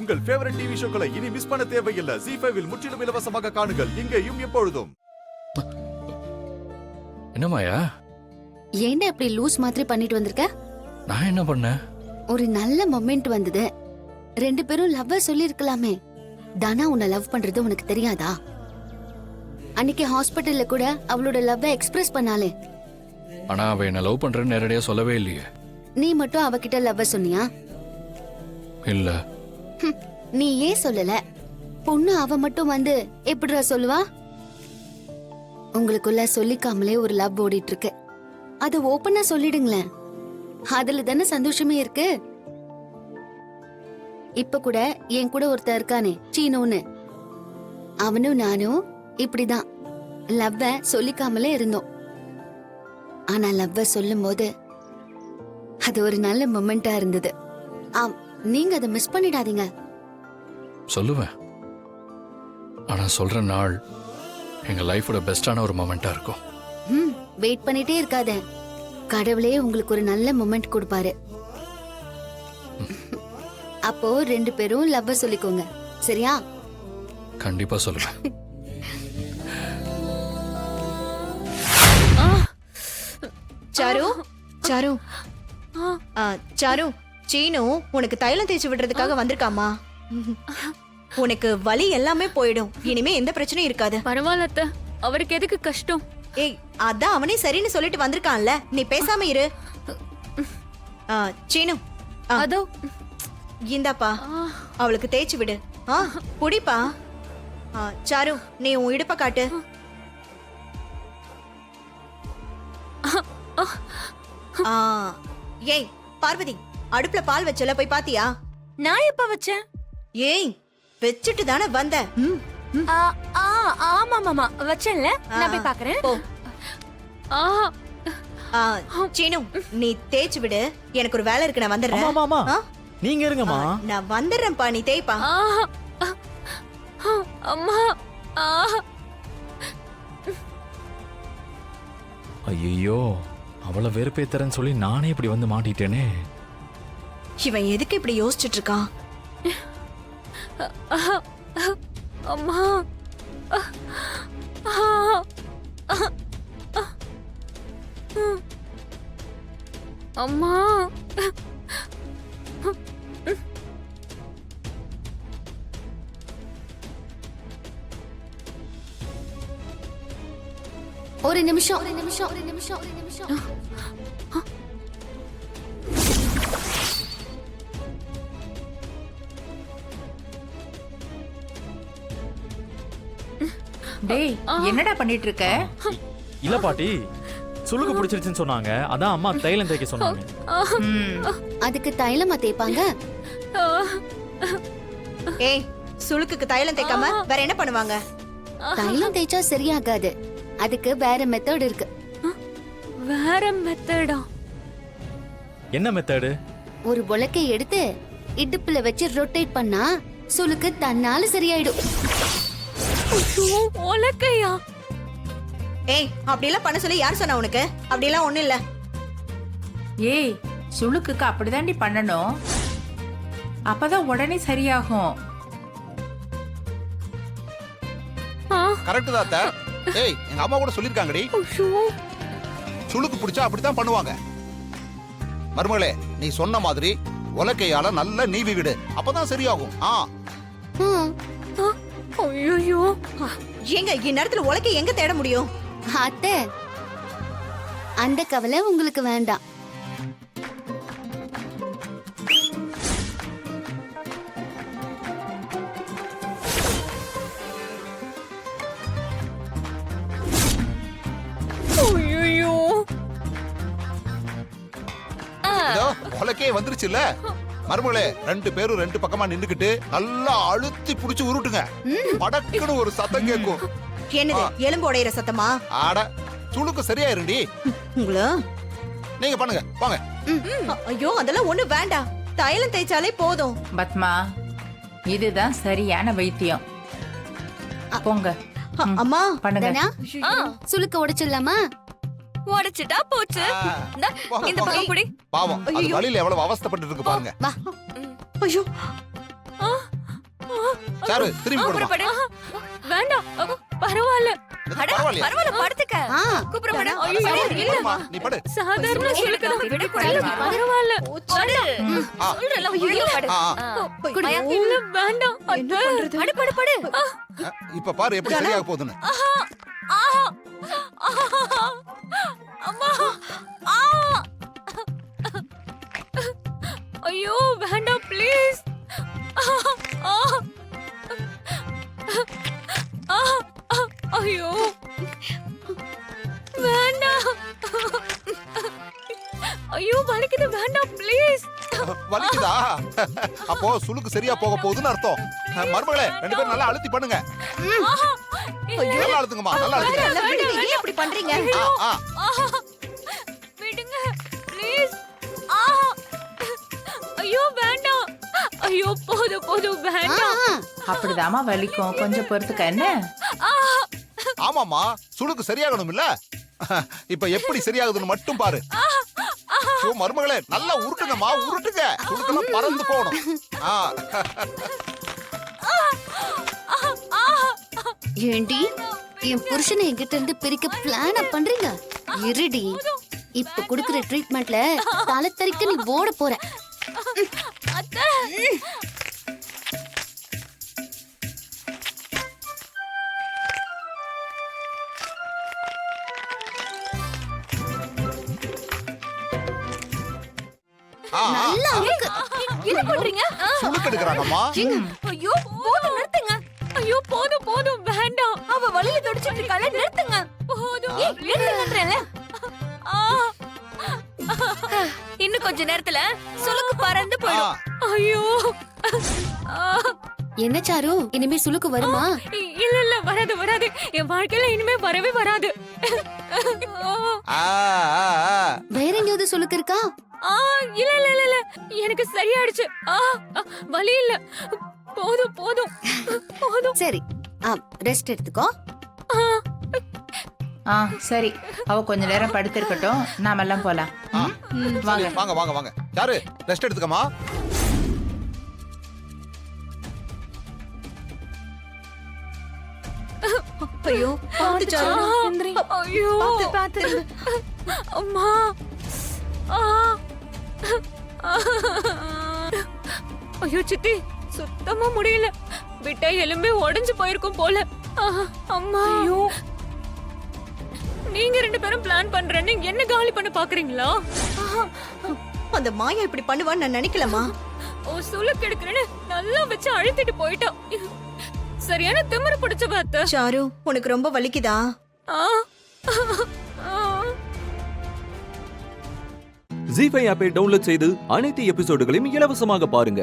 உங்கள் favourite TV ஷோக்களை இனி miss பண்ண தேவையில்லை. ZEE5 இல் முற்றிலும் இலவசமாக காணுங்கள். இங்கேயும் எப்பொழுதும். என்னமாயா? ஏன்டா இப்படி லூஸ் மாதிரி பண்ணிட்டு வந்திருக்க? நான் என்ன பண்ணேன்? ஒரு நல்ல மொமெண்ட் வந்தது. 2 பேரும் லவ்வர் சொல்லி இருக்கலாமே. தானா உன்னை லவ் பண்றது உனக்கு தெரியாதா? அன்னைக்கு ஹாஸ்பிட்டல்ல கூட அவளோட லவ்வை எக்ஸ்பிரஸ் பண்ணாலே. ஆனா அவ என்ன லவ் பண்றேன்னு நேரடியா சொல்லவே இல்லையே. நீ மட்டும் அவகிட்ட லவ்வர் சொன்னியா? இல்ல. நீ ஏன் சொல்லல? பொண்ணு அவ மட்டும் வந்து எப்படிடா சொல்லுவா? உங்களுக்குள்ள சொல்லிக்காமலே ஒரு லவ் ஓடிட்டு இருக்கு. அத ஓபனா சொல்லிடுங்களேன். அதுல தானே சந்தோஷமே இருக்கு. இப்ப கூட என் கூட ஒருத்தர் இருக்கானே, சீனோன்னு. அவனும் நானும் இப்படிதான் லவ்வ சொல்லிக்காமலே இருந்தோம். ஆனா லவ்வ சொல்லும் போது அது ஒரு நல்ல மொமெண்டா இருந்தது. நீங்க அதை மிஸ் பண்ணிடாதீங்க. சொல்லுவேன். ஆனா சொல்ற நாள் எங்க லைஃபோட பெஸ்டான ஒரு மொமெண்டா இருக்கும். வெயிட் பண்ணிட்டே இருக்காத. கடவுளே உங்களுக்கு ஒரு நல்ல மொமெண்ட் கொடுப்பாரு. அப்போ 2 பேரும் லவ்வ சொல்லிக்கோங்க. சரியா? கண்டிப்பா சொல்லுவேன். சாரு, சாரு, சாரு, சீனு உனக்கு தைலம் தேய்ச்சி விடுறதுக்காக வந்திருக்காமா. உனக்கு வலி எல்லாமே போயிடும். இனிமே எந்த பிரச்சனையும் இருக்காது. பரவாயில்ல அத்தை, அவருக்கு எதுக்கு கஷ்டம்? ஏய், அதான் அவனே சரின்னு சொல்லிட்டு வந்திருக்கான்ல, நீ பேசாம இரு. சீனு, அதோ இந்தாப்பா, அவளுக்கு தேய்ச்சி விடு. புடிப்பா. சாரு, நீ உன் இடுப்ப காட்டு. ஏய் பார்வதி, அடுப்புல பால் வச்சல, போய் பாத்தியா? நான் எப்ப வச்சேன்? ஏய், வெச்சிட்டு தானே வந்த. ஆமா மாமா வச்சேன்ல, நான் போய் பாக்குறேன். போ. சீனு, நீ தேய்ச்சி விடு. எனக்கு ஒரு வேலை இருக்கு, நான் வந்துடுறேன். ஆமா நீங்க இருங்கம்மா. நான் வந்துடுறேன்ப்பா, நீ தேய்ப்பா. அம்மா. ஐயோ, அவளை வெறுப்பேத்தறேன்னு சொல்லி நானே இப்படி வந்து மாட்டிட்டேனே. இவன் எதுக்கு இப்படி யோசிச்சுட்டு இருக்கான்? அம்மா. அம்மா. ஒரு நிமிஷம். டேய், என்னடா பண்ணிட்டு இருக்க? இல்ல பாட்டி, சுளுக்கு பிடிச்சிருச்சுன்னு சொன்னாங்க. அதான் அம்மா தைலம் தேய்க்க சொன்னாங்க. அதுக்கு தைலமா தேய்ப்பாங்க? ஏய், சுளுக்குக்கு தைலம் தேய்க்காம வேற என்ன பண்ணுவாங்க? தைலம் தேய்ச்சா சரியாகாது. அதுக்கு வேற மெத்தட் இருக்கு. வேற மெத்தடா? என்ன மெத்தடு? ஒரு உலக்கை எடுத்து இடுப்புல வச்சு ரொட்டேட் பண்ணா சுளுக்கு தன்னால சரியாயிடும். உலக்கையா? ஏய், அப்படி எல்லாம் பண்ண சொல்லி யார் சொன்னா உனக்கு? அப்படி எல்லாம் ஒண்ணு இல்ல. ஏய், சுளுக்குக்கு அப்படிதாண்டி பண்ணணும். அப்பதான் உடனே சரியாகும். கரெக்ட் தான் அத்தை. ஏய், எங்க அம்மா கூட சொல்லிருக்காங்கடி. சுளுக்கு பிடிச்சா அப்படித்தான் பண்ணுவாங்க. மருமகளே, நீ சொன்ன மாதிரி உலக்கையால நல்ல நீவி விடு, அப்பதான் சரியாகும். ஐயோ, ஏங்க இந்நேரத்துல உலக்கை எங்க தேட முடியும்? அத்தை, அந்த கவலை உங்களுக்கு வேண்டாம். உலக்கையே வந்துருச்சுல்ல. மருமகளே, 2 பேரும் 2 பக்கமா நின்னுக்கிட்டு நல்லா அழுத்தி புடிச்சு உருட்டுங்க. படக்குன்னு ஒரு சத்தம் கேட்கும். என்னது, எலும்பு உடையிற சத்தமா? ஆட, சுளுக்கு சரியாயிருண்டி. உங்களா நீங்க பண்ணுங்க, வாங்க. ஐயோ, அதெல்லாம் ஒண்ணு வேண்டாம். தைலம் தேய்ச்சாலே போதும். பத்மா, இதுதான் சரியான வைத்தியம். போங்க. அம்மா, பண்ணுங்க. தானா? சுளுக்க உடைச்சிடலாமா? உடைச்சிட்டா போச்சு. இந்த பக்கம் புடி. பாவம், அது வலியில எவ்வளவு அவஸ்தைப்பட்டு இருக்கு பாருங்க. வா. ஐயோ, சாரு திரும்பி போடுமா கூப்பிடப்படு வேண்டாம் பரவாயில்ல இது பரவாயில்லையா பரவாயில்ல படுத்துக்க ஆ, கூப்பிடப்படு அட, சாரு, நீ படுமா, நீ படு சாதாரண சுளுக்கு தான் விடக்கூடாது. பரவாயில்ல படு ஆ. சொல்றல ஒழுங்கா படு ஆ, குடு. இல்ல வேண்டாம் என்ன பண்றது? படு படு படு இப்ப பாரு எப்படி சரியாக போகுதுன்னு அம்மா ஆ ஐயோ வேண்டாம் ப்ளீஸ் ஐயோ வேண்டாம் ஐயோ வலிக்குது வேண்டாம் ப்ளீஸ் வலிக்குதா அப்போ சுளுக்கு சரியா போக போகுதுன்னு அர்த்தம் மருமகளே 2 பேரும் நல்லா அழுத்தி பண்ணுங்க நல்லா அழுத்துங்கம்மா நல்லா அழுத்துங்க நல்லா விடுங்க, ஏன் இப்படி பண்றீங்க ஆ, ஆ. விடுங்க ப்ளீஸ் ஐயோ வேண்டாம் ஐயோ போதும் போதும் ஆ, வேண்டாம் ஆ. அப்படிதாம்மா வலிக்கும் கொஞ்சம் பொறுத்துக்க என்ன ஆமாமா சுளுக்கு சரியாகணும் இல்ல இப்ப எப்படி சரியாகுதுன்னு மட்டும் பாரு ஐயோ, மருமகளே நல்லா உருட்டுங்கம்மா உருட்டுங்க சுளுக்கெல்லாம் பறந்து போகணும் ஆ. ஏண்டி என் புருஷனை என்கிட்ட இருந்து பிரிக்க பிளான பண்றீங்க இருடி இப்ப குடுக்குற ட்ரீட்மெண்ட்ல தலை தறிக்க நீ ஓட போற அத்தை ஆ, ஆ. நல்லா இருக்கு. என்ன பண்றீங்க சுளுக்கு எடுக்கிறாங்கம்மா ஐயோ போதும் நிறுத்துங்க ஐயோ போதும் போதும் வேண்டாம் அவ வலியில துடிச்சிட்டு இருக்காளே நிறுத்துங்க போதும் நிறுத்துங்கன்றேன்ல இன்னும் கொஞ்ச நேரத்துல சுளுக்கு பறந்து போயிடும் ஐயோ என்ன சாரு இனிமே சுளுக்கு வருமா இல்ல இல்ல வராது வராது என் வாழ்க்கையில இனிமே வரவே வராது ஆ, ஆ, ஆ. வேற எங்கேயாவது சுளுக்கு இருக்கா இல்ல இல்ல இல்ல இல்ல எனக்கு சரியாயிடுச்சு வலி இல்ல போதும் போதும் போதும் சரி ரெஸ்ட் எடுத்துக்கோ ஆ, ஆ சரி அவ கொஞ்ச நேரம் படுத்திருக்கட்டும் நாம எல்லாம் போலாம் ஆ. வாங்க சரி, வாங்க வாங்க வாங்க யாரு ரெஸ்ட் எடுத்துக்கம்மா ஐயோ பாத்து சாரு ஐயோ பாத்து அம்மா ஆ. ஐயோ சித்தி சுத்தமா முடியல விட்டா எலும்பே உடைஞ்சு போயிருக்கும் போல அம்மா ஐயோ நீங்க 2 பேரும் பிளான் பண்றேன்னு என்ன காலி பண்ண பாக்குறீங்களா அந்த மாயா இப்படி பண்ணுவான்னு நான் நினைக்கலமா ஓ சுளுக்கு எடுக்கிறேன்னு நல்லா வச்சு அழுத்திட்டு போயிட்டான் சரியான திமிரு பிடிச்ச பார்த்த சாரு உனக்கு ரொம்ப வலிக்குதா ஜி5 ஆப்பை டவுன்லோட் செய்து அனைத்து எபிசோடுகளையும் இலவசமாக பாருங்க.